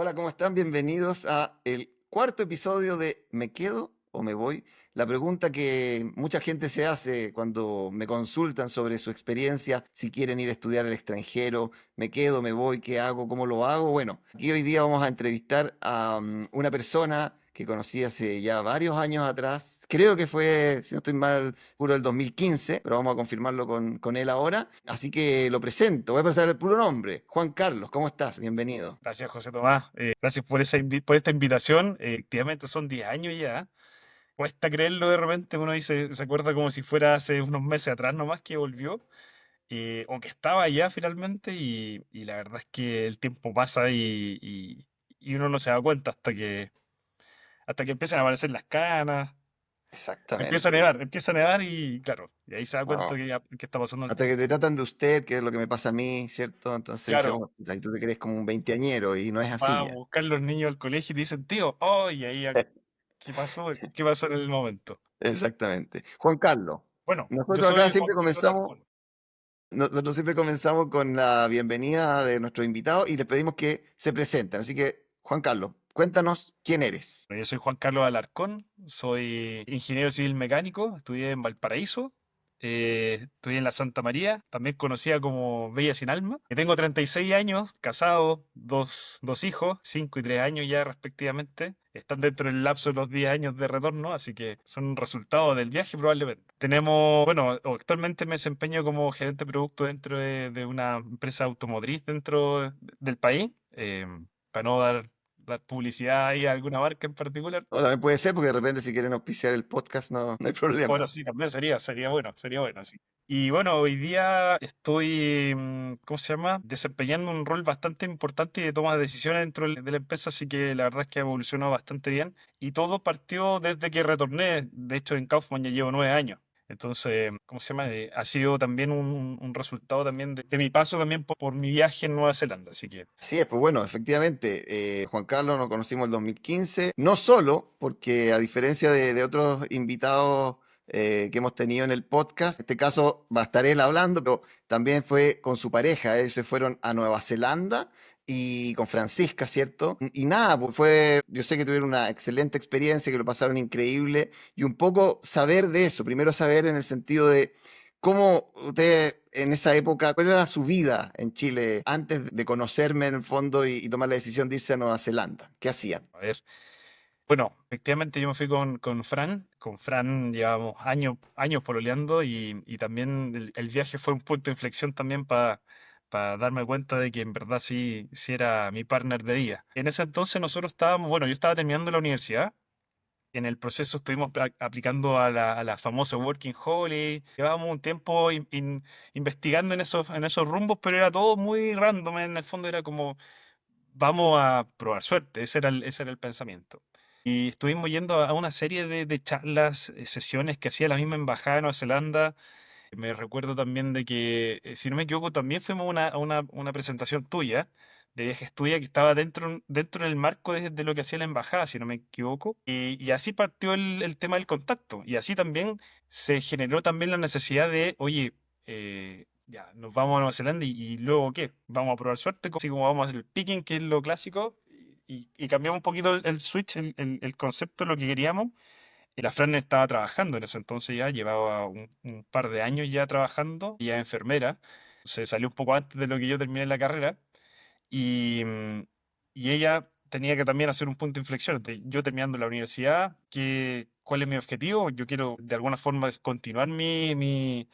Hola, ¿cómo están? Bienvenidos a el cuarto episodio de ¿Me quedo o me voy? La pregunta que mucha gente se hace cuando me consultan sobre su experiencia, si quieren ir a estudiar al extranjero, ¿me quedo, me voy, qué hago, cómo lo hago? Bueno, aquí hoy día vamos a entrevistar a una persona que conocí hace ya varios años atrás. Creo que fue, si no estoy mal, puro el 2015, pero vamos a confirmarlo con él ahora. Así que lo presento, voy a pasar el puro nombre. Juan Carlos, ¿cómo estás? Bienvenido. Gracias, José Tomás. Gracias por por esta invitación. Efectivamente, son 10 años ya. Cuesta creerlo de repente. Uno dice, se acuerda como si fuera hace unos meses atrás nomás que volvió, o que estaba allá finalmente. Y la verdad es que el tiempo pasa y uno no se da cuenta hasta que empiezan a aparecer las canas, Exactamente. empieza a nevar y claro, y ahí se da cuenta No. que está pasando el Hasta que tiempo. te tratan de usted, que es lo que me pasa a mí, ¿cierto? Entonces dice, Claro, bueno, ahí tú te crees como un veinteañero y no es va a así ya. buscar los niños al colegio y te dicen, tío, oh, y ahí, ¿qué pasó? ¿Qué pasó en el momento? Exactamente. Juan Carlos, Bueno, yo nosotros acá soy Juan siempre Carlos comenzamos, Alarcón. nosotros siempre comenzamos con la bienvenida de nuestros invitados y les pedimos que se presenten. Así que, Juan Carlos, cuéntanos quién eres. Yo soy Juan Carlos Alarcón, soy ingeniero civil mecánico, estudié en Valparaíso, estudié en la Santa María, también conocida como Bella Sin Alma. Y tengo 36 años, casado, dos hijos, 5 y 3 años ya respectivamente. Están dentro del lapso de los 10 años de retorno, así que son resultado del viaje probablemente. Tenemos, bueno, actualmente me desempeño como gerente de producto dentro de una empresa automotriz dentro del país. Para no dar publicidad ahí a alguna marca en particular. O también puede ser, porque de repente si quieren auspiciar el podcast no hay problema. Bueno, sí, también sería bueno, sí. Y bueno, hoy día estoy, ¿cómo se llama? Desempeñando un rol bastante importante de toma de decisiones dentro de la empresa, así que la verdad es que ha evolucionado bastante bien. Y todo partió desde que retorné, de hecho en Kaufman ya llevo 9 años. Entonces, ¿cómo se llama? Ha sido también un resultado también de mi paso también por mi viaje en Nueva Zelanda, así que Así es, pues bueno, efectivamente, Juan Carlos nos conocimos el 2015, no solo porque a diferencia de otros invitados que hemos tenido en el podcast, en este caso va a estar él hablando, pero también fue con su pareja, ellos se fueron a Nueva Zelanda y con Francisca, ¿cierto? Y nada, pues fue, yo sé que tuvieron una excelente experiencia, que lo pasaron increíble y un poco saber de eso, primero saber en el sentido de ¿cómo usted en esa época, cuál era su vida en Chile antes de conocerme en el fondo y tomar la decisión de irse a Nueva Zelanda? ¿Qué hacían? a ver. Bueno, efectivamente yo me fui con Fran. Con Fran llevábamos años pololeando y también el viaje fue un punto de inflexión también para darme cuenta de que en verdad sí era mi partner de vida. En ese entonces nosotros estábamos, bueno, yo estaba terminando la universidad. En el proceso estuvimos aplicando a la famosa Working Holiday. Llevábamos un tiempo investigando en esos rumbos, pero era todo muy random. En el fondo era como, vamos a probar suerte. Ese era el pensamiento. Y estuvimos yendo a una serie de charlas, sesiones que hacía la misma embajada de Nueva Zelanda. Me recuerdo también de que, si no me equivoco, también fuimos a una presentación tuya, de viajes tuya, que estaba dentro del marco de lo que hacía la embajada, si no me equivoco. Y así partió el tema del contacto. Y así también se generó también la necesidad de, oye, ya, nos vamos a Nueva Zelanda y luego ¿qué? Vamos a probar suerte, así como vamos a hacer el picking, que es lo clásico, y cambiamos un poquito el switch, el concepto de lo que queríamos. Y la Fran estaba trabajando en ese entonces ya, llevaba un par de años ya trabajando, ya enfermera. Se salió un poco antes de lo que yo terminé la carrera y, y ella tenía que también hacer un punto de inflexión. Yo terminando la universidad, ¿cuál es mi objetivo? Yo quiero de alguna forma continuar mi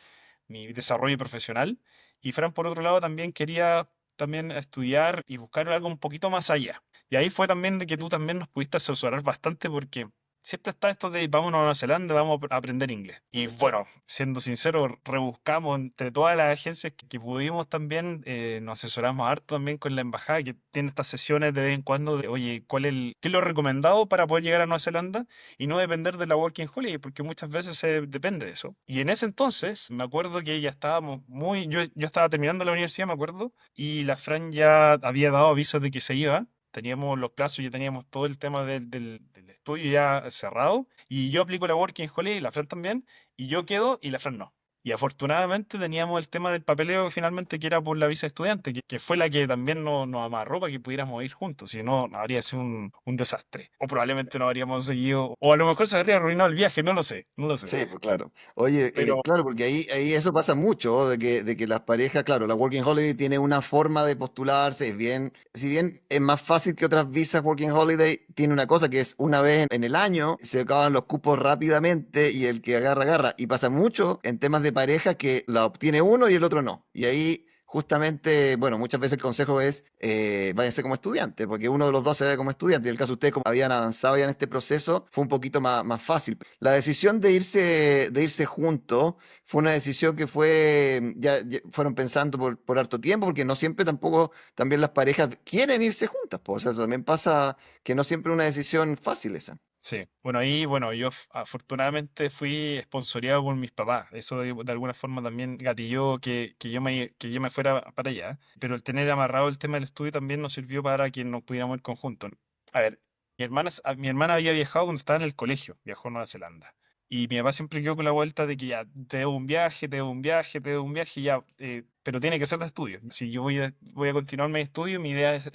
desarrollo profesional. Y Fran, por otro lado, también quería también estudiar y buscar algo un poquito más allá. Y ahí fue también de que tú también nos pudiste asesorar bastante porque siempre está esto de vámonos a Nueva Zelanda, vamos a aprender inglés. Y bueno, siendo sincero, rebuscamos entre todas las agencias que pudimos también, nos asesoramos harto también con la embajada que tiene estas sesiones de vez en cuando de, oye, ¿qué es lo recomendado para poder llegar a Nueva Zelanda? Y no depender de la Working Holiday, porque muchas veces se depende de eso. Y en ese entonces, me acuerdo que ya estábamos yo estaba terminando la universidad, me acuerdo, y la Fran ya había dado aviso de que se iba. Teníamos los plazos, ya teníamos todo el tema del estudio ya cerrado. Y yo aplico la Working Holiday, y la Fran también, y yo quedo y la Fran no. Y afortunadamente teníamos el tema del papeleo finalmente que era por la visa de estudiante, que fue la que también nos amarró para que pudiéramos ir juntos, si no, habría sido un desastre. O probablemente no habríamos seguido, o a lo mejor se habría arruinado el viaje, no lo sé, no lo sé. Sí, pues claro. Oye, Pero claro, porque ahí eso pasa mucho, ¿oh? De que las parejas, claro, la Working Holiday tiene una forma de postularse, si bien es más fácil que otras visas Working Holiday, tiene una cosa que es una vez en el año, se acaban los cupos rápidamente y el que agarra, agarra. Y pasa mucho en temas de pareja que la obtiene uno y el otro no. Y ahí justamente, bueno, muchas veces el consejo es váyanse como estudiante, porque uno de los dos se ve como estudiante. Y en el caso de ustedes, como habían avanzado ya en este proceso, fue un poquito más fácil. La decisión de irse juntos fue una decisión que ya fueron pensando por harto tiempo, porque no siempre tampoco, también las parejas quieren irse juntas, pues. O sea, eso también pasa que no siempre es una decisión fácil esa. sí, bueno, ahí, bueno, yo afortunadamente fui esponsoreado por mis papás. Eso de alguna forma también gatilló que yo me fuera para allá. Pero el tener amarrado el tema del estudio también nos sirvió para que nos pudiéramos ir conjuntos. A ver, mi hermana había viajado cuando estaba en el colegio, viajó a Nueva Zelanda. Y mi papá siempre quedó con la vuelta de que ya, te debo un viaje, te debo un viaje, te debo un viaje, ya, pero tiene que ser de estudio. Si yo voy a continuar mi estudio, mi idea es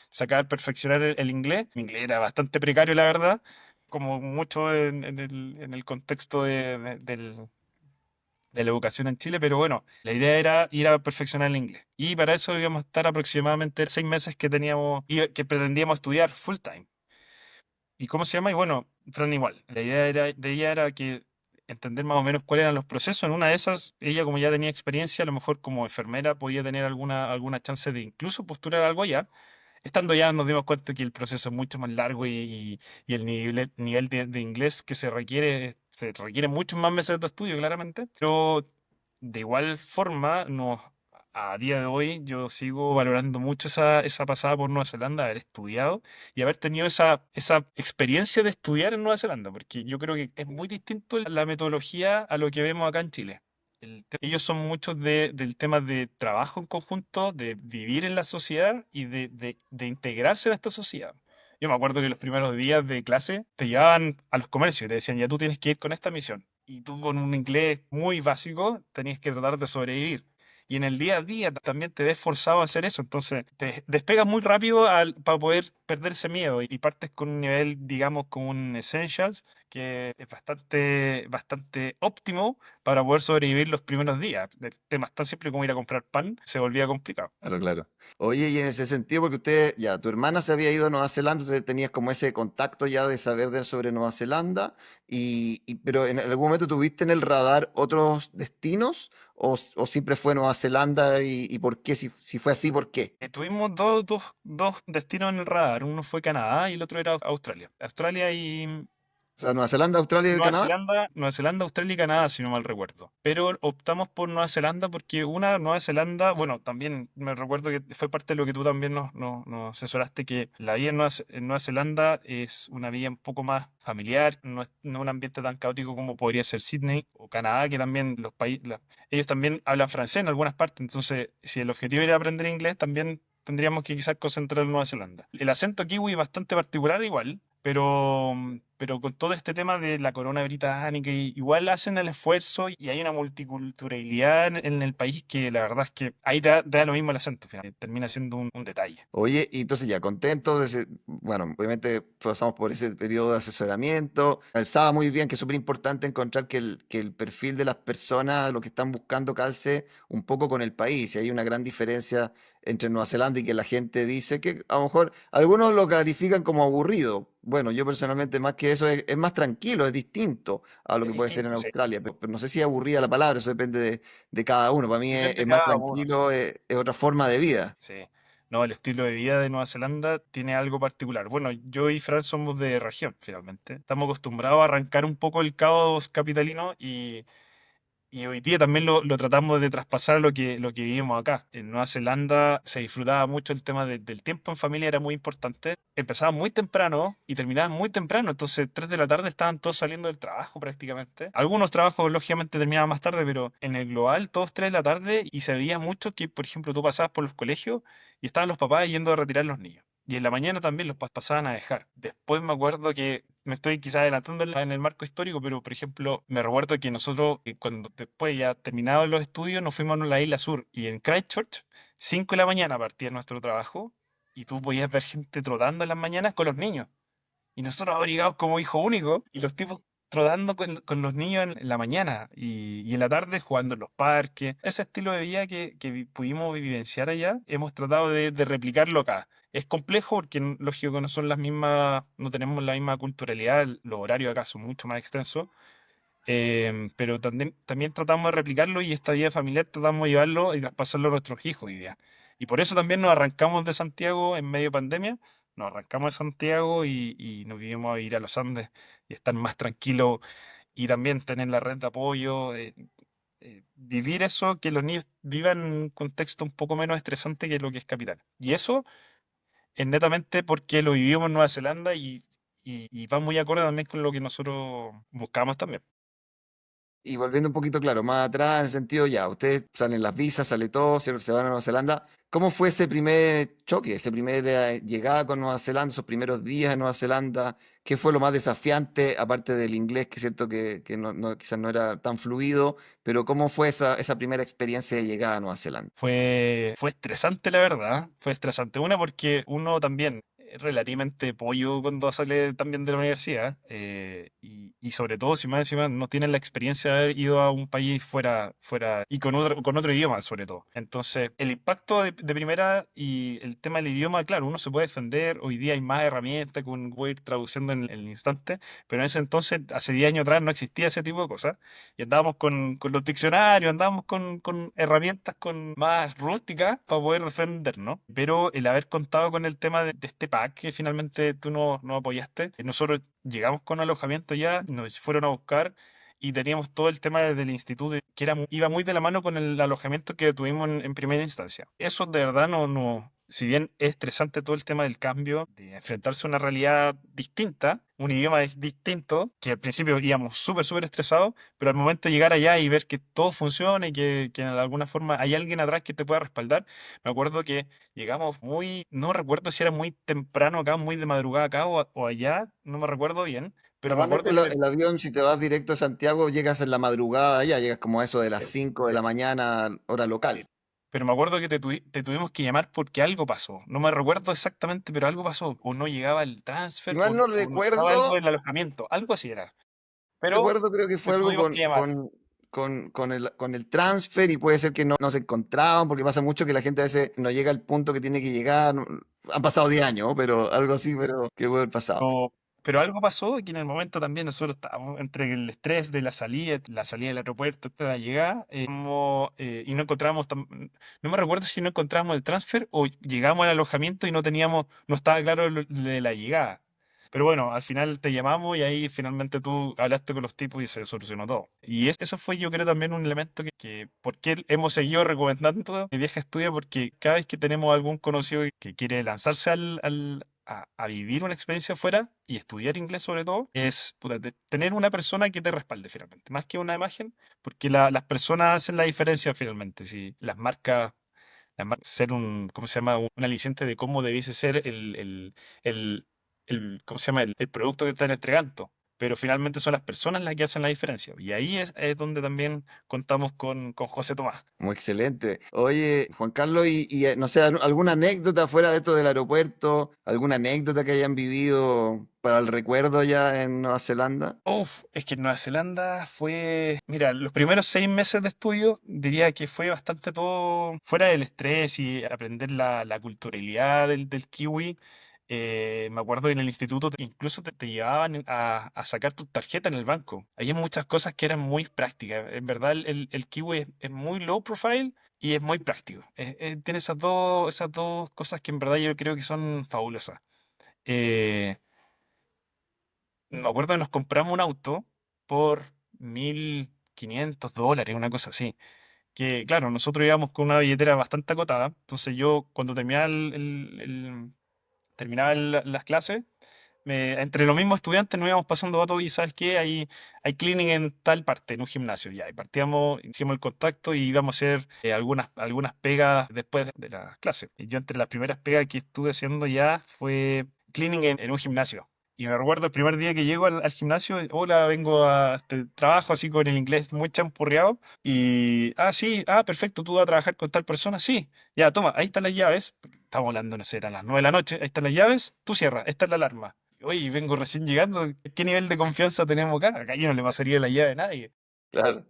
sacar, perfeccionar el inglés. Mi inglés era bastante precario, la verdad, como mucho en el contexto de la educación en Chile, pero bueno, la idea era ir a perfeccionar el inglés. Y para eso íbamos a estar aproximadamente 6 meses que pretendíamos estudiar full time. ¿Y cómo se llama? Y bueno, Fran igual. La idea de ella era que entender más o menos cuáles eran los procesos. En una de esas, ella como ya tenía experiencia, a lo mejor como enfermera podía tener alguna chance de incluso postular algo allá. Estando ya nos dimos cuenta que el proceso es mucho más largo y el nivel de inglés que se requiere muchos más meses de estudio, claramente. Pero de igual forma, a día de hoy yo sigo valorando mucho esa pasada por Nueva Zelanda, haber estudiado y haber tenido esa experiencia de estudiar en Nueva Zelanda, porque yo creo que es muy distinto la metodología a lo que vemos acá en Chile. Ellos son muchos del tema de trabajo en conjunto, de vivir en la sociedad y de integrarse en esta sociedad. Yo me acuerdo que los primeros días de clase te llevaban a los comercios y te decían, ya tú tienes que ir con esta misión. Y tú con un inglés muy básico tenías que tratar de sobrevivir. Y en el día a día también te ves forzado a hacer eso. Entonces te despegas muy rápido para poder perder ese miedo y partes con un nivel, digamos, con un Essentials que es bastante, bastante óptimo para poder sobrevivir los primeros días. El tema es tan simple como ir a comprar pan, se volvía complicado. Claro, claro. Oye, y en ese sentido, porque tu hermana se había ido a Nueva Zelanda, entonces tenías como ese contacto ya de saber sobre Nueva Zelanda, pero en algún momento tuviste en el radar otros destinos o siempre fue Nueva Zelanda y por qué, si fue así, ¿por qué? Tuvimos dos destinos en el radar. Uno fue Canadá y el otro era Australia. Australia y, O sea, Nueva Zelanda, Australia y Canadá. Nueva Zelanda, Australia y Canadá, si no mal recuerdo. Pero optamos por Nueva Zelanda porque Nueva Zelanda, bueno, también me recuerdo que fue parte de lo que tú también nos asesoraste, que la vida en Nueva Zelanda es una vida un poco más familiar, no un ambiente tan caótico como podría ser Sydney o Canadá, que también ellos también hablan francés en algunas partes, entonces si el objetivo era aprender inglés, también tendríamos que quizás concentrar en Nueva Zelanda. El acento kiwi es bastante particular igual, pero con todo este tema de la corona británica, igual hacen el esfuerzo y hay una multiculturalidad en el país que la verdad es que ahí te da lo mismo el acento, final, termina siendo un detalle. Oye, y entonces ya contento, bueno, obviamente pasamos por ese periodo de asesoramiento. Pensaba muy bien que es súper importante encontrar que el perfil de las personas, lo que están buscando, calce un poco con el país. Y hay una gran diferencia entre Nueva Zelanda y que la gente dice que a lo mejor algunos lo califican como aburrido. Bueno, yo personalmente más que eso es más tranquilo, es distinto a lo Es que puede ser en distinto, sí. Australia. Pero no sé si es aburrida la palabra, eso depende de cada uno. Para mí es, Depende de es más cada uno, sí. tranquilo, es otra forma de vida. Sí. No, el estilo de vida de Nueva Zelanda tiene algo particular. Bueno, yo y Fran somos de región, finalmente. Estamos acostumbrados a arrancar un poco el caos capitalino y hoy día también lo tratamos de traspasar a lo que vivimos acá. En Nueva Zelanda se disfrutaba mucho el tema del tiempo en familia, era muy importante. Empezaban muy temprano y terminaban muy temprano, entonces 3 de la tarde estaban todos saliendo del trabajo prácticamente. Algunos trabajos lógicamente terminaban más tarde, pero en el global todos 3 de la tarde y se veía mucho que, por ejemplo, tú pasabas por los colegios y estaban los papás yendo a retirar los niños. Y en la mañana también los pasaban a dejar. Después me acuerdo que me estoy quizás adelantando en el marco histórico, pero por ejemplo, me recuerdo que nosotros, cuando después ya terminados los estudios, nos fuimos a la isla sur y en Christchurch, 5 de la mañana partía nuestro trabajo y tú podías ver gente trotando en las mañanas con los niños. Y nosotros abrigados como hijo único y los tipos trotando con los niños en la mañana y en la tarde jugando en los parques. Ese estilo de vida que pudimos vivenciar allá, hemos tratado de replicarlo acá. Es complejo porque, lógico, no son las mismas, no tenemos la misma culturalidad, los horarios acá son mucho más extensos, pero también tratamos de replicarlo y esta vida familiar tratamos de llevarlo y traspasarlo a nuestros hijos hoy día. Y por eso también nos arrancamos de Santiago en medio de pandemia, nos arrancamos de Santiago y nos vivimos a ir a los Andes y estar más tranquilos y también tener la red de apoyo, vivir eso, que los niños vivan en un contexto un poco menos estresante que lo que es capital. Y eso es netamente porque lo vivimos en Nueva Zelanda y va muy acorde también con lo que nosotros buscamos también. Y volviendo un poquito, claro, más atrás, en el sentido, ya, ustedes salen las visas, sale todo, se van a Nueva Zelanda. ¿Cómo fue ese primer choque, ese primer llegada con Nueva Zelanda, esos primeros días en Nueva Zelanda? ¿Qué fue lo más desafiante, aparte del inglés, que es cierto que quizás no era tan fluido, pero cómo fue esa primera experiencia de llegada a Nueva Zelanda? Fue estresante, la verdad. Fue estresante. Una, porque uno también es relativamente pollo cuando sale también de la universidad. Y sobre todo, si más encima no tienen la experiencia de haber ido a un país fuera y con otro idioma, sobre todo. Entonces, el impacto de primera y el tema del idioma, claro, uno se puede defender. Hoy día hay más herramientas que uno puede ir traduciendo en el instante. Pero en ese entonces, hace 10 años atrás, no existía ese tipo de cosas y andábamos con los diccionarios, andábamos con herramientas más rústicas para poder defendernos. Pero el haber contado con el tema de este pack que finalmente tú no apoyaste, nosotros llegamos con alojamiento ya, nos fueron a buscar y teníamos todo el tema del instituto que iba muy de la mano con el alojamiento que tuvimos en primera instancia. Eso de verdad no, si bien es estresante todo el tema del cambio, de enfrentarse a una realidad distinta, un idioma es distinto, que al principio íbamos súper estresados, pero al momento de llegar allá y ver que todo funciona y que de alguna forma hay alguien atrás que te pueda respaldar, me acuerdo que llegamos no recuerdo si era muy temprano acá, muy de madrugada acá o allá, no me recuerdo bien, pero me Normalmente acuerdo que el avión, si te vas directo a Santiago, llegas en la madrugada, ya llegas como a eso de las 5 de la mañana, hora local. pero me acuerdo que te tuvimos que llamar porque algo pasó. No me recuerdo exactamente, pero algo pasó. O no llegaba el Si transfer, mal no o no estaba algo recuerdo, del alojamiento. Algo así era. Pero recuerdo, creo que te fue algo tuvimos que llamar. con el transfer y puede ser que no se encontraban, porque pasa mucho que la gente a veces no llega al punto que tiene que llegar. Han pasado 10 años, ¿no? Pero algo así, pero que puede haber pasado. Pero algo pasó que en el momento también nosotros estábamos entre el estrés de la salida del aeropuerto hasta la llegada, y no encontramos, no me recuerdo si no encontramos el transfer o llegamos al alojamiento y no estaba claro lo de la llegada. Pero bueno, al final te llamamos y ahí finalmente tú hablaste con los tipos y se solucionó todo. Y eso fue, yo creo, también un elemento ¿por qué hemos seguido recomendando el viaje a estudio? Porque cada vez que tenemos algún conocido que quiere lanzarse a vivir una experiencia afuera y estudiar inglés sobre todo, es puta, tener una persona que te respalde finalmente, más que una imagen, porque las personas hacen la diferencia finalmente. Si ser ¿cómo se llama? Un aliciente de cómo debiese ser el, ¿cómo se llama? El producto que están entregando. Pero finalmente son las personas las que hacen la diferencia. Y ahí es donde también contamos con José Tomás. Muy excelente. Oye, Juan Carlos, no sé, alguna anécdota fuera de esto del aeropuerto, alguna anécdota que hayan vivido para el recuerdo ya en Nueva Zelanda. Uf, es que en Nueva Zelanda mira, los primeros 6 meses de estudio diría que fue bastante todo fuera del estrés y aprender la culturalidad del kiwi. Me acuerdo que en el instituto incluso te llevaban a sacar tu tarjeta en el banco. Había muchas cosas que eran muy prácticas. En verdad, el kiwi es muy low profile y es muy práctico. Tiene esas dos cosas que en verdad yo creo que son fabulosas. Eh, Me acuerdo que nos compramos un auto por $1.500, una cosa así. Que claro, nosotros íbamos con una billetera bastante acotada. Entonces yo cuando terminaba las clases, entre los mismos estudiantes nos íbamos pasando datos y ¿sabes qué? Hay cleaning en tal parte, en un gimnasio ya. Y partíamos, hicimos el contacto y íbamos a hacer algunas pegas después de las clases. Y yo entre las primeras pegas que estuve haciendo ya fue cleaning en un gimnasio. Y me recuerdo el primer día que llego al gimnasio, hola, vengo a trabajo así con el inglés muy champurreado. Y, sí, perfecto, tú vas a trabajar con tal persona, sí, ya, toma, ahí están las llaves. Estamos hablando, no sé, eran las 9 de la noche, ahí están las llaves, tú cierras, esta es la alarma. Oye, vengo recién llegando, ¿qué nivel de confianza tenemos acá? Acá yo no le pasaría la llave a nadie. Claro.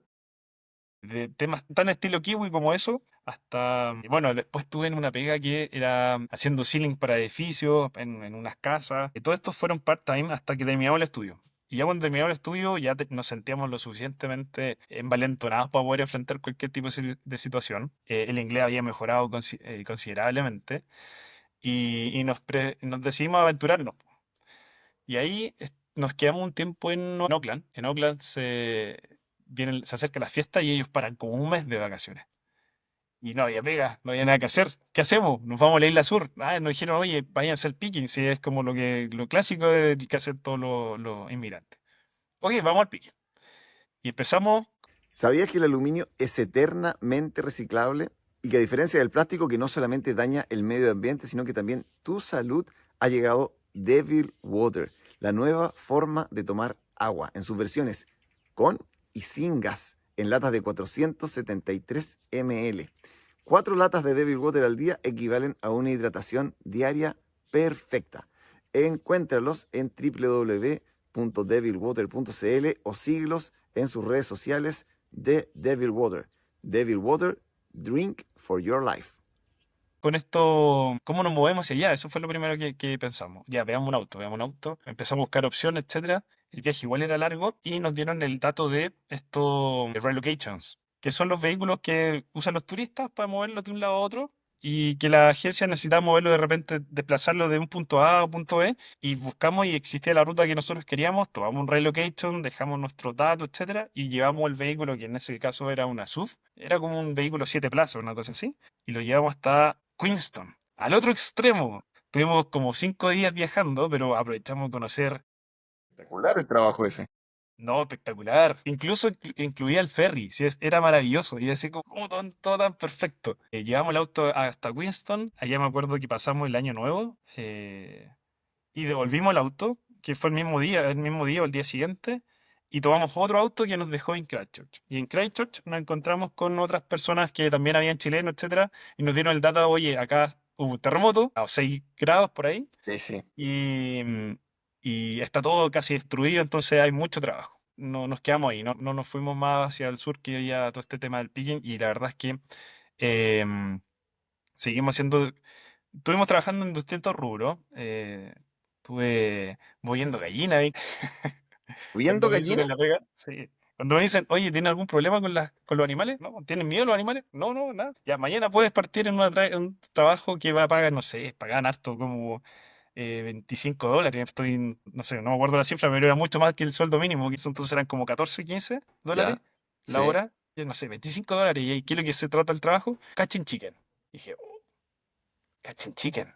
De temas tan estilo kiwi como eso, hasta, bueno, después tuve en una pega que era haciendo ceiling para edificios, en unas casas. Y todo esto fueron part-time hasta que terminamos el estudio. Y ya cuando terminamos el estudio, ya nos sentíamos lo suficientemente envalentonados para poder enfrentar cualquier tipo de situación. El inglés había mejorado considerablemente y nos decidimos a aventurarnos. Y ahí nos quedamos un tiempo en Oakland. En Oakland se acerca la fiesta y ellos paran como un mes de vacaciones. Y no había pega, no había nada que hacer. ¿Qué hacemos? Nos vamos a la isla sur. Nos dijeron, oye, váyanse al picking, si es como lo clásico que hacen todos los inmigrantes. Ok, vamos al picking. Y empezamos. ¿Sabías que el aluminio es eternamente reciclable y que a diferencia del plástico que no solamente daña el medio ambiente, sino que también tu salud, ha llegado Devil Water, la nueva forma de tomar agua en sus versiones con y sin gas, en latas de 473 ml. 4 latas de Devil Water al día equivalen a una hidratación diaria perfecta. Encuéntralos en www.devilwater.cl o síguelos en sus redes sociales de Devil Water. Devil Water, drink for your life. Con esto, ¿cómo nos movemos hacia allá? Eso fue lo primero que pensamos. Ya, veamos un auto, empezamos a buscar opciones, etcétera. El viaje igual era largo y nos dieron el dato de estos relocations, que son los vehículos que usan los turistas para moverlos de un lado a otro y que la agencia necesitaba moverlo de repente, desplazarlo de un punto A a un punto B y buscamos y existía la ruta que nosotros queríamos, tomamos un relocation, dejamos nuestros datos, etcétera, y llevamos el vehículo, que en ese caso era una SUV, era como un vehículo 7 plazas, una cosa así, y lo llevamos hasta Queenstown, al otro extremo. Tuvimos como 5 días viajando, pero aprovechamos de conocer. Espectacular el trabajo ese. No, espectacular. Incluso incluía el ferry, sí, era maravilloso. Y así como, todo tan perfecto. Llevamos el auto hasta Queenstown, allá me acuerdo que pasamos el año nuevo y devolvimos el auto, que fue el mismo día o el día siguiente, y tomamos otro auto que nos dejó en Christchurch. Y en Christchurch nos encontramos con otras personas que también habían chilenos, etcétera, y nos dieron el dato, oye, acá hubo un terremoto a 6 grados por ahí, Sí, sí. y, y está todo casi destruido, entonces hay mucho trabajo. No nos quedamos ahí, no nos fuimos más hacia el sur, que había todo este tema del picking, y la verdad es que em, seguimos haciendo. Estuvimos trabajando en distintos rubros. Estuve moviendo gallinas ahí. ¿Viendo Cuando me dicen gallina? en la pega, sí. Cuando me dicen, oye, ¿tiene algún problema con los animales? No, ¿tienen miedo los animales? No, no, nada. Ya, mañana puedes partir en un trabajo que va a pagar, no sé, pagan harto, como $25. Estoy, no sé, no me acuerdo la cifra, pero era mucho más que el sueldo mínimo, que eso entonces eran como 14, $15 Ya. la Sí. hora. Y no sé, $25. ¿Y qué es lo que se trata el trabajo? Catching chicken. Y dije, oh, catching chicken.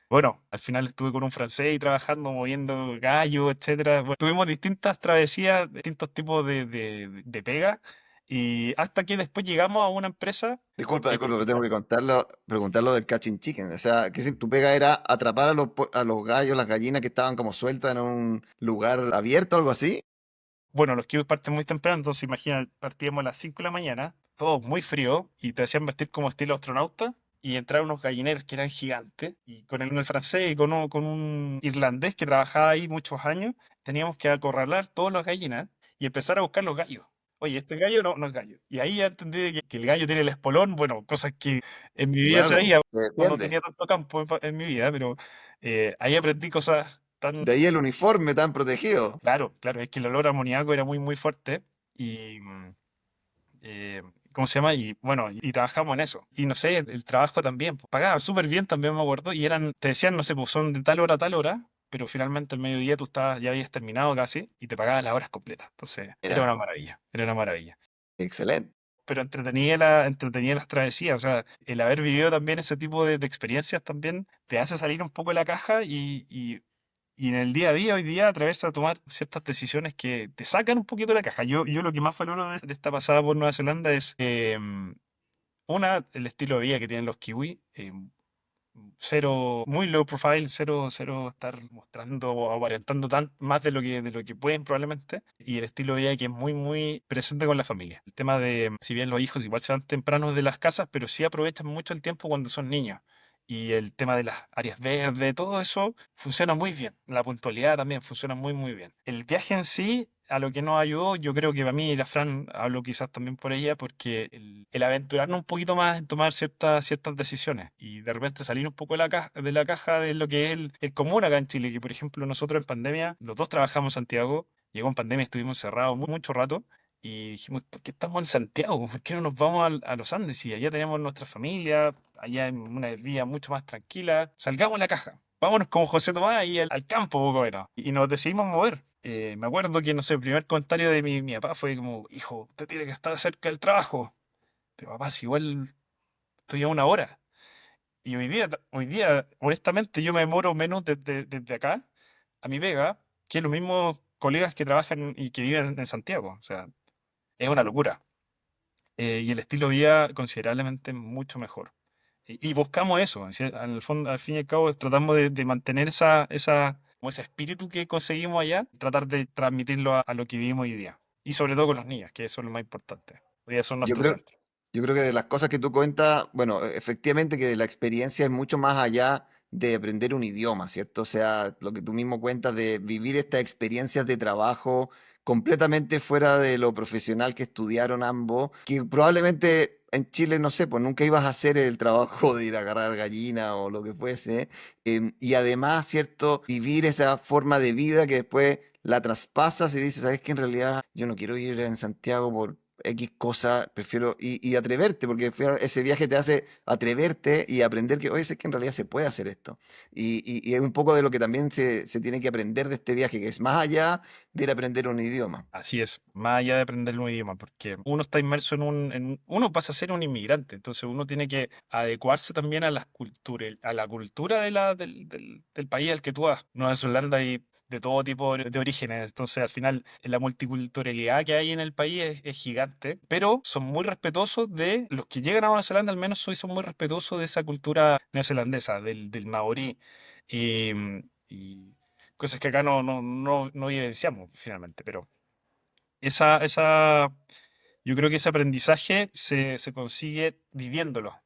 Bueno, al final estuve con un francés y trabajando, moviendo gallos, etcétera. Bueno, tuvimos distintas travesías, distintos tipos de pega, y hasta que después llegamos a una empresa Disculpa, que disculpa, pero tengo que preguntarlo del catching chicken. O sea, que si tu pega era atrapar a los gallos, las gallinas que estaban como sueltas en un lugar abierto, algo así. bueno, los kiwis parten muy temprano, entonces imagina, partíamos a las 5 de la mañana, todo muy frío, y te hacían vestir como estilo astronauta, y entraron unos gallineros que eran gigantes, y con el francés y con un irlandés que trabajaba ahí muchos años, teníamos que acorralar todas las gallinas y empezar a buscar los gallos. Oye, este gallo no es gallo. Y ahí ya entendí que el gallo tiene el espolón, bueno, cosas que en mi vida Claro, sabía, se no defiende. tenía tanto campo en mi vida, pero ahí aprendí cosas tan. De ahí el uniforme tan protegido. Claro, claro, es que el olor a amoníaco era muy, muy fuerte y, eh, ¿cómo se llama? Y bueno, y trabajamos en eso. Y no sé, el trabajo también, pues, pagaban súper bien también me acuerdo, y te decían, no sé, pues son de tal hora a tal hora, pero finalmente al mediodía tú ya habías terminado casi y te pagaban las horas completas. Entonces, era Era una maravilla, era una maravilla. excelente. Pero entretenía las travesías, o sea, el haber vivido también ese tipo de experiencias también te hace salir un poco de la caja y en el día a día, hoy día, atreverse a tomar ciertas decisiones que te sacan un poquito de la caja. Yo lo que más valoro de esta pasada por Nueva Zelanda es, una, el estilo de vida que tienen los kiwis, cero, muy low profile, cero, cero estar mostrando o aparentando más de lo que pueden probablemente. Y el estilo de vida que es muy, muy presente con la familia. El tema de, si bien los hijos igual se van temprano de las casas, pero sí aprovechan mucho el tiempo cuando son niños. Y el tema de las áreas verdes, todo eso funciona muy bien. La puntualidad también funciona muy, muy bien. El viaje en sí, a lo que nos ayudó, yo creo que para mí y la Fran, hablo quizás también por ella, porque el aventurarnos un poquito más en tomar ciertas decisiones y de repente salir un poco de la caja de lo que es el común acá en Chile, que por ejemplo nosotros en pandemia, los dos trabajamos en Santiago, llegó en pandemia, estuvimos cerrados mucho rato. Y dijimos, ¿por qué estamos en Santiago? ¿Por qué no nos vamos a los Andes? Y allá tenemos nuestra familia, allá en una vida mucho más tranquila. Salgamos de la caja. Vámonos como José Tomás ahí al campo, poco menos. Y nos decidimos mover. Me acuerdo que, no sé, el primer comentario de mi papá fue como, hijo, usted tiene que estar cerca del trabajo. Pero papá, si igual estoy a una hora. Y hoy día, honestamente, yo me demoro menos desde acá a mi pega que los mismos colegas que trabajan y que viven en Santiago. O sea, es una locura. Y el estilo de vida considerablemente mucho mejor. Y buscamos eso, ¿sí? Al fondo, al fin y al cabo, tratamos de mantener como ese espíritu que conseguimos allá, tratar de transmitirlo a lo que vivimos hoy día. Y sobre todo con los niños, que eso es lo más importante. Hoy día son Yo nuestro creo, centro. yo creo que de las cosas que tú cuentas, bueno, efectivamente que la experiencia es mucho más allá de aprender un idioma, ¿cierto? O sea, lo que tú mismo cuentas de vivir estas experiencias de trabajo completamente fuera de lo profesional que estudiaron ambos, que probablemente en Chile, no sé, pues nunca ibas a hacer el trabajo de ir a agarrar gallina o lo que fuese, y además, ¿cierto? Vivir esa forma de vida que después la traspasas y dices, ¿sabes qué? En realidad yo no quiero ir en Santiago por X cosa, prefiero y atreverte, porque ese viaje te hace atreverte y aprender que, oye, es que en realidad se puede hacer esto. Y es un poco de lo que también se tiene que aprender de este viaje, que es más allá de ir a aprender un idioma. Así es, más allá de aprender un idioma, porque uno está inmerso uno pasa a ser un inmigrante, entonces uno tiene que adecuarse también a a la cultura del país al que tú vas. Nueva Zelanda hay de todo tipo de orígenes, entonces al final la multiculturalidad que hay en el país es gigante, pero son muy respetuosos de los que llegan a Nueva Zelanda, al menos hoy son muy respetuosos de esa cultura neozelandesa, del maorí. Y cosas que acá no vivenciamos finalmente, pero esa, yo creo que ese aprendizaje se consigue viviéndolo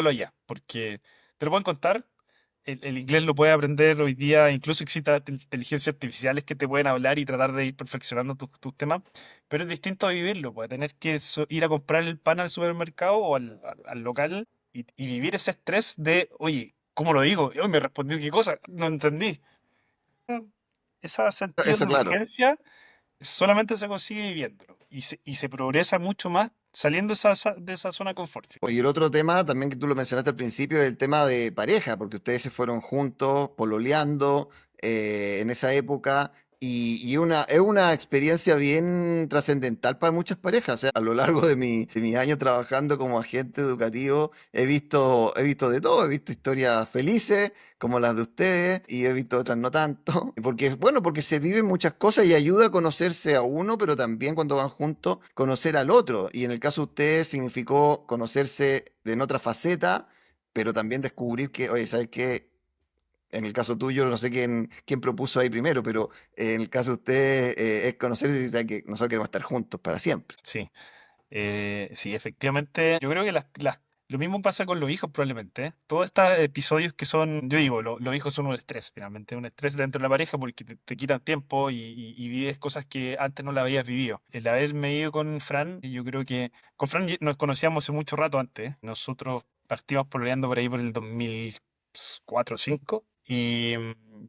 allá, porque te lo pueden contar, el inglés lo puedes aprender hoy día, incluso existen inteligencias artificiales que te pueden hablar y tratar de ir perfeccionando tus temas, pero es distinto a vivirlo, pues tener que ir a comprar el pan al supermercado o al local y vivir ese estrés de, oye, ¿cómo lo digo? Hoy me respondió qué cosa, no entendí. Ese sentido de Eso, claro. urgencia solamente se consigue viviéndolo y se progresa mucho más saliendo de esa zona de confort. Oye, el otro tema también que tú lo mencionaste al principio es el tema de pareja, porque ustedes se fueron juntos, pololeando en esa época, es una experiencia bien trascendental para muchas parejas. O sea, a lo largo de mis años trabajando como agente educativo, he visto de todo, he visto historias felices como las de ustedes y he visto otras no tanto, porque, bueno, porque se viven muchas cosas y ayuda a conocerse a uno, pero también cuando van juntos, conocer al otro. Y en el caso de ustedes significó conocerse en otra faceta, pero también descubrir que, oye, ¿sabes qué? En el caso tuyo, no sé quién propuso ahí primero, pero en el caso de ustedes es conocerse y saber que nosotros queremos estar juntos para siempre. Sí, sí, efectivamente. Yo creo que lo mismo pasa con los hijos probablemente. ¿Eh? Todos estos episodios que son, yo digo, los hijos son un estrés finalmente, un estrés dentro de la pareja porque te quitan tiempo y vives cosas que antes no la habías vivido. El haberme ido con Fran, yo creo que con Fran nos conocíamos hace mucho rato antes. Nosotros partimos pololeando por ahí por el 2004 o 2005 y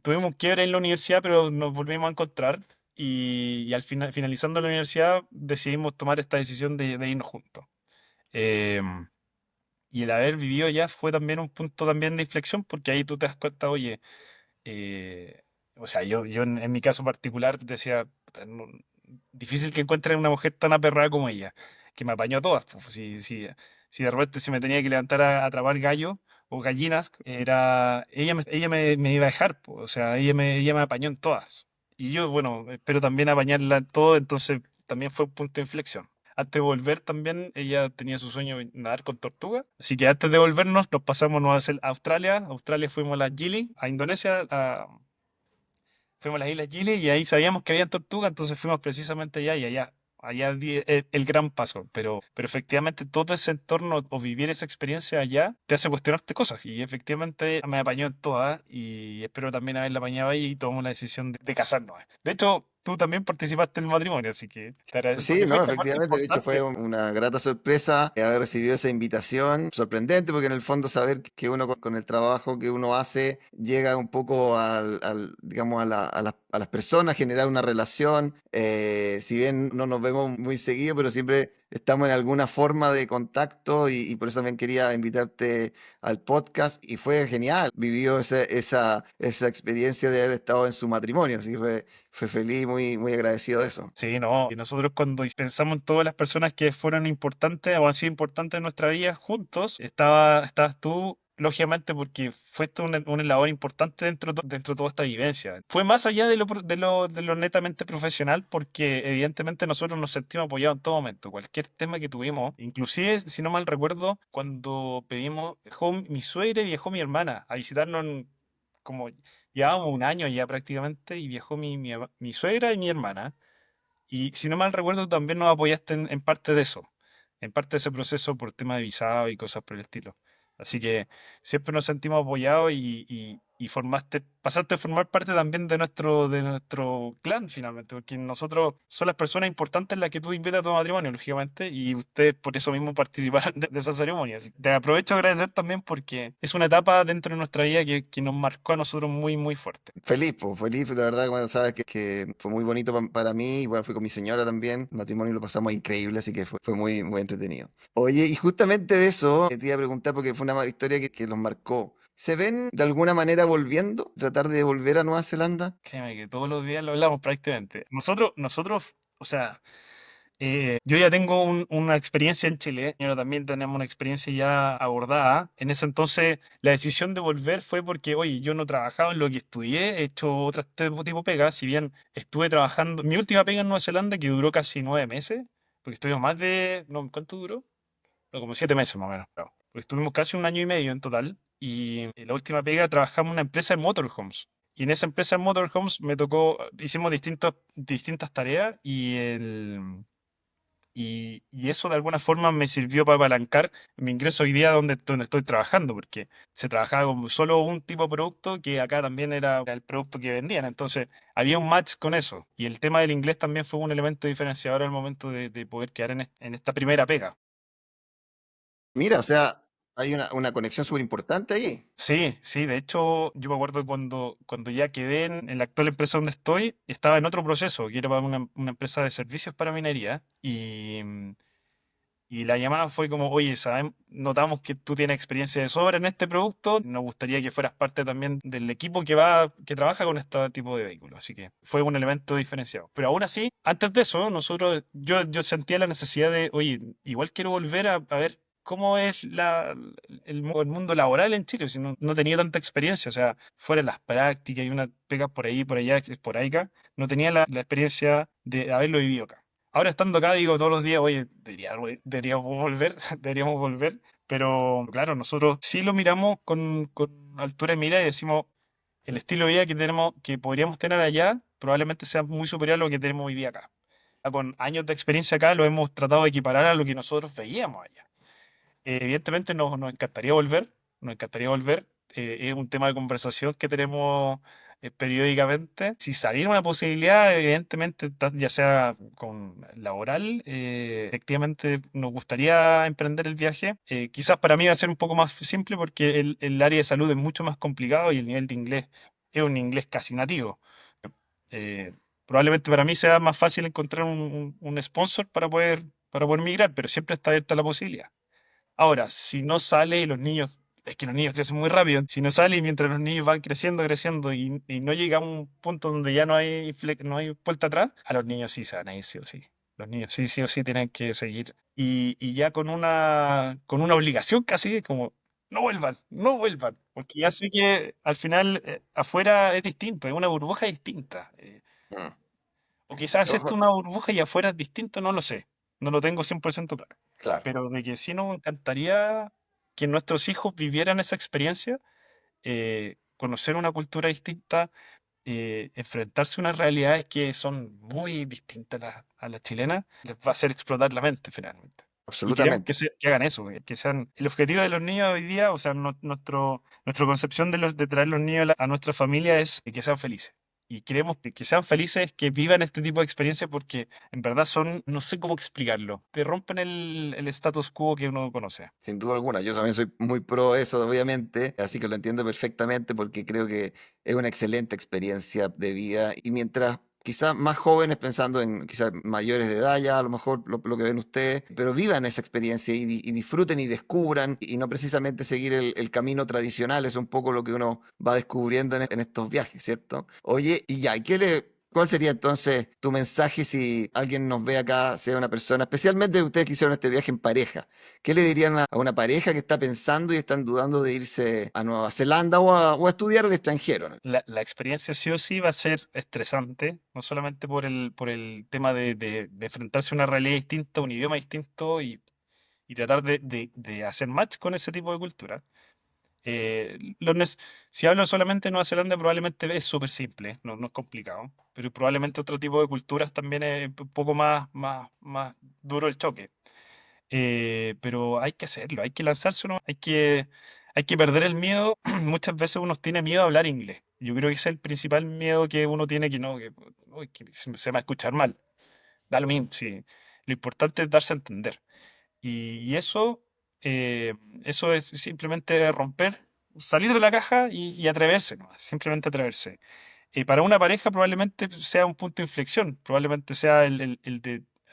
tuvimos un quiebre en la universidad, pero nos volvimos a encontrar y al final, finalizando la universidad, decidimos tomar esta decisión de irnos juntos. Em, y el haber vivido allá fue también un punto también de inflexión, porque ahí tú te das cuenta, oye, eh, o sea, yo en mi caso particular decía, "Puta, difícil que encuentre una mujer tan aperrada como ella, que me apañó a todas. Pues, si de repente se me tenía que levantar a atrapar gallos o gallinas, ella me iba a dejar, pues, o sea, ella me apañó en todas. Y yo, bueno, espero también apañarla en todo, entonces también fue un punto de inflexión. antes de volver también, ella tenía su sueño de nadar con tortuga. Así que antes de volvernos, nos pasamos a Australia. Australia fuimos a las Gili, a Indonesia, fuimos a las Islas Gili y ahí sabíamos que había tortugas, entonces fuimos precisamente allá y allá. Allá di el gran paso, pero efectivamente todo ese entorno o vivir esa experiencia allá te hace cuestionarte cosas. Y efectivamente me apañó en todas y espero también haberla apañado ahí y tomamos la decisión de casarnos. De hecho, tú también participaste en el matrimonio, así que Sí, porque no, fuiste parte efectivamente, de hecho fue importante. una grata sorpresa haber recibido esa invitación, sorprendente porque en el fondo saber que uno con el trabajo que uno hace llega un poco digamos, a las personas, generar una relación, si bien no nos vemos muy seguido, pero siempre estamos en alguna forma de contacto y por eso también quería invitarte al podcast y fue genial, vivió esa experiencia de haber estado en su matrimonio, así que fue feliz, muy, muy agradecido de eso. Sí, no. Y nosotros cuando pensamos en todas las personas que fueron importantes o han sido importantes en nuestra vida juntos, estabas tú, lógicamente, porque fuiste una labor importante dentro de toda esta vivencia. Fue más allá de lo netamente profesional, porque evidentemente nosotros nos sentimos apoyados en todo momento. Cualquier tema que tuvimos, inclusive, si no mal recuerdo, cuando mi suegra y viajó mi hermana a visitarnos como llevábamos un año ya prácticamente y viajó mi suegra y mi hermana. Y si no mal recuerdo, también nos apoyaste en parte de eso, en parte de ese proceso por tema de visado y cosas por el estilo. Así que siempre nos sentimos apoyados y pasaste a formar parte también de nuestro clan finalmente, porque nosotros son las personas importantes las que tú invitas a tu matrimonio, lógicamente, y ustedes por eso mismo participaron de esa ceremonia. Así que te aprovecho a agradecer también porque es una etapa dentro de nuestra vida que nos marcó a nosotros muy, muy fuerte. Feliz, pues, feliz, la verdad, bueno, sabes que fue muy bonito para mí, y bueno, fui con mi señora también, el matrimonio lo pasamos increíble, así que fue muy, muy entretenido. Oye, y justamente de eso te iba a preguntar, porque fue una historia que los marcó. ¿Se ven de alguna manera volviendo? ¿Tratar de volver a Nueva Zelanda? Créeme que todos los días lo hablamos prácticamente. Nosotros, o sea, yo ya tengo una experiencia en Chile, y ahora también tenemos una experiencia ya abordada. En ese entonces, la decisión de volver fue porque, oye, yo no trabajaba en lo que estudié, he hecho otro tipo de pega, si bien estuve trabajando, mi última pega en Nueva Zelanda, que duró casi 9 meses, porque estuvimos no, ¿cuánto duró? No, como 7 meses más o menos, claro. Porque estuvimos casi un año y medio en total, y en la última pega trabajamos en una empresa de motorhomes. Y en esa empresa de motorhomes hicimos distintas tareas y eso de alguna forma me sirvió para apalancar mi ingreso hoy día donde estoy trabajando, porque se trabajaba con solo un tipo de producto que acá también era el producto que vendían. Entonces había un match con eso. Y el tema del inglés también fue un elemento diferenciador al momento de poder quedar en esta primera pega. Mira, o sea, hay una conexión súper importante ahí. Sí, sí, de hecho yo me acuerdo cuando ya quedé en la actual empresa donde estoy, estaba en otro proceso, que era para una empresa de servicios para minería, y la llamada fue como, oye, notamos que tú tienes experiencia de sobra en este producto, nos gustaría que fueras parte también del equipo que trabaja con este tipo de vehículos. Así que fue un elemento diferenciado. Pero aún así, antes de eso, yo sentía la necesidad de, oye, igual quiero volver a ver cómo es el mundo laboral en Chile, si no tenía tanta experiencia, o sea, fuera de las prácticas y unas pegas por ahí, por allá, esporádicas, no tenía la experiencia de haberlo vivido acá. Ahora estando acá digo todos los días, oye, deberíamos volver, deberíamos volver, pero claro, nosotros sí lo miramos con altura de mira y decimos, el estilo de vida que tenemos, que podríamos tener allá, probablemente sea muy superior a lo que tenemos hoy día acá. Con años de experiencia acá lo hemos tratado de equiparar a lo que nosotros veíamos allá. Evidentemente nos encantaría volver, nos encantaría volver. Es un tema de conversación que tenemos periódicamente. Si saliera una posibilidad, evidentemente, ya sea con laboral, efectivamente nos gustaría emprender el viaje. Quizás para mí va a ser un poco más simple porque el área de salud es mucho más complicado y el nivel de inglés es un inglés casi nativo. Eh, Probablemente para mí sea más fácil encontrar un sponsor para poder migrar, pero siempre está abierta la posibilidad. Ahora, si no sale y es que los niños crecen muy rápido, si no sale y mientras los niños van creciendo, creciendo y no llega a un punto donde ya no hay vuelta atrás, a los niños sí se van a ir sí o sí. Los niños sí o sí tienen que seguir. Y ya con una obligación casi, como, no vuelvan, no vuelvan, porque ya sé que al final afuera es distinto, es una burbuja distinta. Mm. O quizás esto es Ojo, una burbuja y afuera es distinto, no lo sé. no lo tengo 100% claro. Claro. Pero de que sí nos encantaría que nuestros hijos vivieran esa experiencia, conocer una cultura distinta, enfrentarse a unas realidades que son muy distintas a las chilenas, les va a hacer explotar la mente finalmente. Y queremos Absolutamente. que hagan eso, que sean el objetivo de los niños hoy día, o sea, nuestra concepción de traer los niños a nuestra familia es que sean felices. Y queremos que sean felices, que vivan este tipo de experiencias porque en verdad son, no sé cómo explicarlo, te rompen el status quo que uno conoce. Sin duda alguna, yo también soy muy pro eso, obviamente, así que lo entiendo perfectamente porque creo que es una excelente experiencia de vida y mientras quizás más jóvenes, pensando en quizás mayores de edad ya, a lo mejor lo que ven ustedes, pero vivan esa experiencia y disfruten y descubran y no precisamente seguir el camino tradicional, es un poco lo que uno va descubriendo en estos viajes, ¿cierto? Oye, y ya, ¿cuál sería entonces tu mensaje si alguien nos ve acá, sea una persona, especialmente ustedes que hicieron este viaje en pareja? ¿Qué le dirían a una pareja que está pensando y están dudando de irse a Nueva Zelanda o a estudiar al extranjero, ¿no? La experiencia sí o sí va a ser estresante, no solamente por el tema de enfrentarse a una realidad distinta, un idioma distinto y tratar de hacer match con ese tipo de cultura. Si hablo solamente de Nueva Zelanda, probablemente es súper simple, no es complicado, pero probablemente otro tipo de culturas también es un poco más duro el choque. Pero hay que hacerlo, hay que lanzarse uno, hay que perder el miedo. Muchas veces uno tiene miedo a hablar inglés. Yo creo que ese es el principal miedo que uno tiene, que no, que, uy, que se me va a escuchar mal. Da lo mismo, sí. Lo importante es darse a entender. Y eso es simplemente romper, salir de la caja y atreverse, nomás, simplemente atreverse. Para una pareja probablemente sea un punto de inflexión, probablemente sea el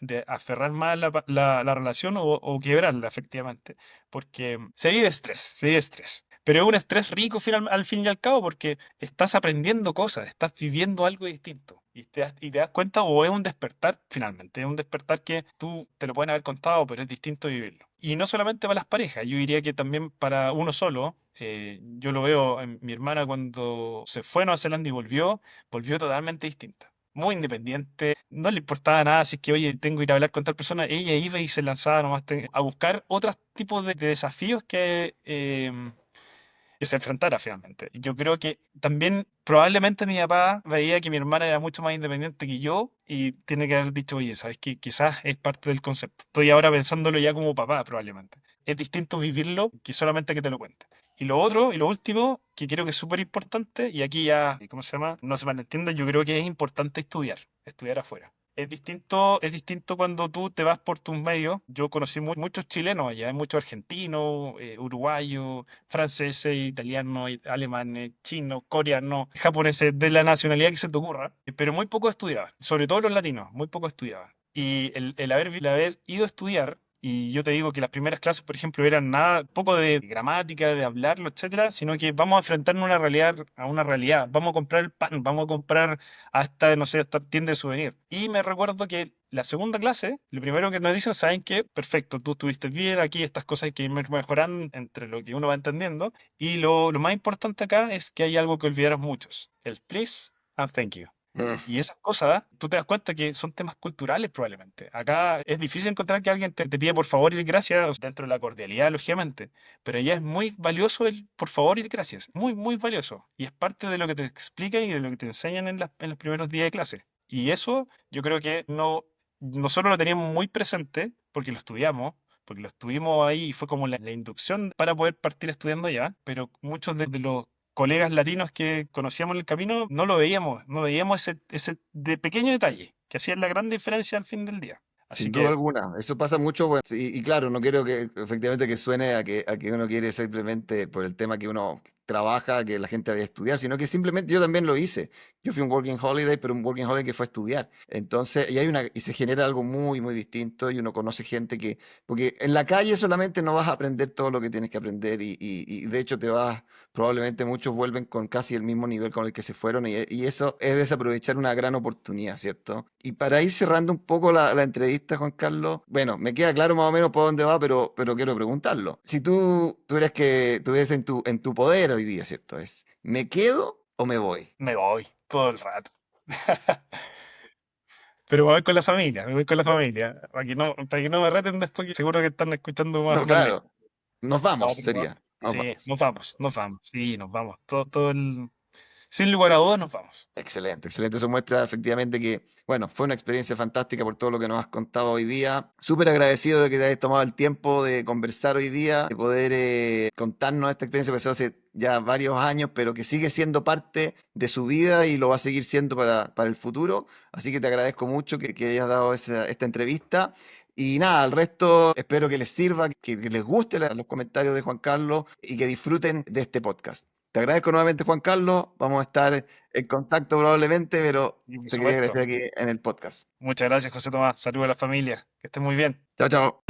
de aferrar más la relación o quebrarla, efectivamente, porque se vive estrés, pero es un estrés rico al fin y al cabo porque estás aprendiendo cosas, estás viviendo algo distinto. Y te das cuenta, o es un despertar, finalmente, es un despertar que tú te lo pueden haber contado, pero es distinto vivirlo. Y no solamente para las parejas, yo diría que también para uno solo. Yo lo veo en mi hermana cuando se fue a Nueva Zelanda y volvió totalmente distinta. Muy independiente, no le importaba nada si es que, oye, tengo que ir a hablar con tal persona, ella iba y se lanzaba nomás a buscar otros tipos de desafíos que se enfrentara finalmente. Yo creo que también probablemente mi papá veía que mi hermana era mucho más independiente que yo y tiene que haber dicho, oye, sabes que quizás es parte del concepto. Estoy ahora pensándolo ya como papá, probablemente. Es distinto vivirlo que solamente que te lo cuente. Y lo otro, y lo último, que creo que es súper importante, y aquí ya, ¿cómo se llama? No se malentienda, yo creo que es importante estudiar afuera. Es distinto cuando tú te vas por tus medios. Yo conocí muchos chilenos allá, hay muchos argentinos, uruguayos, franceses, italianos, alemanes, chinos, coreanos, japoneses, de la nacionalidad que se te ocurra, pero muy pocos estudiaban, sobre todo los latinos, muy pocos estudiaban. Y el haber ido a estudiar, y yo te digo que las primeras clases, por ejemplo, eran nada, poco de gramática, de hablarlo, etcétera, sino que vamos a enfrentarnos a una realidad, vamos a comprar el pan, vamos a comprar hasta, no sé, hasta tienda de souvenir. Y me recuerdo que la segunda clase, lo primero que nos dicen, saben que, perfecto, tú estuviste bien, aquí estas cosas hay que ir mejorando entre lo que uno va entendiendo. Y lo más importante acá es que hay algo que olvidaron muchos, el please and thank you. Mm. Y esas cosas, tú te das cuenta que son temas culturales probablemente. Acá es difícil encontrar que alguien te pida por favor y gracias dentro de la cordialidad, lógicamente. Pero allá es muy valioso el por favor y gracias. Muy, muy valioso. Y es parte de lo que te explican y de lo que te enseñan en los primeros días de clase. Y eso yo creo que nosotros lo teníamos muy presente porque lo estudiamos. Porque lo estuvimos ahí y fue como la inducción para poder partir estudiando allá, pero muchos de los colegas latinos que conocíamos en el camino, no veíamos ese de pequeño detalle que hacía la gran diferencia al fin del día. Así Sin duda que alguna, eso pasa mucho, bueno, y claro, no quiero que efectivamente que suene a que uno quiere simplemente por el tema que uno trabaja, que la gente vaya a estudiar, sino que simplemente yo también lo hice. Yo fui un working holiday, pero un working holiday que fue a estudiar. Entonces, y se genera algo muy, muy distinto y uno conoce gente porque en la calle solamente no vas a aprender todo lo que tienes que aprender y de hecho probablemente muchos vuelven con casi el mismo nivel con el que se fueron y eso es desaprovechar una gran oportunidad, ¿cierto? Y para ir cerrando un poco la entrevista, Juan Carlos, bueno, me queda claro más o menos por dónde va, pero quiero preguntarlo. Si tú tuvieras que estuvieras en tu poder hoy día, ¿cierto? ¿Me quedo o me voy? me voy todo el rato. Pero me voy con la familia, me voy con la familia. Para que no me reten después, que seguro que están escuchando No, más niños. claro, nos No, vamos, pero sería, nos sí, vamos. nos vamos, nos vamos. Sí, nos vamos. Todo el... Sin lugar a dudas, nos vamos. Excelente, excelente. Eso muestra efectivamente que, bueno, fue una experiencia fantástica por todo lo que nos has contado hoy día. Súper agradecido de que te hayas tomado el tiempo de conversar hoy día, de poder contarnos esta experiencia que pasó hace ya varios años, pero que sigue siendo parte de su vida y lo va a seguir siendo para el futuro. Así que te agradezco mucho que hayas dado esta entrevista. Y nada, al resto espero que les sirva, que les guste los comentarios de Juan Carlos y que disfruten de este podcast. Te agradezco nuevamente, Juan Carlos. Vamos a estar en contacto probablemente, pero Y por te quería supuesto. agradecer aquí en el podcast. Muchas gracias, José Tomás. Saludos a la familia. Que estén muy bien. Chao, chao.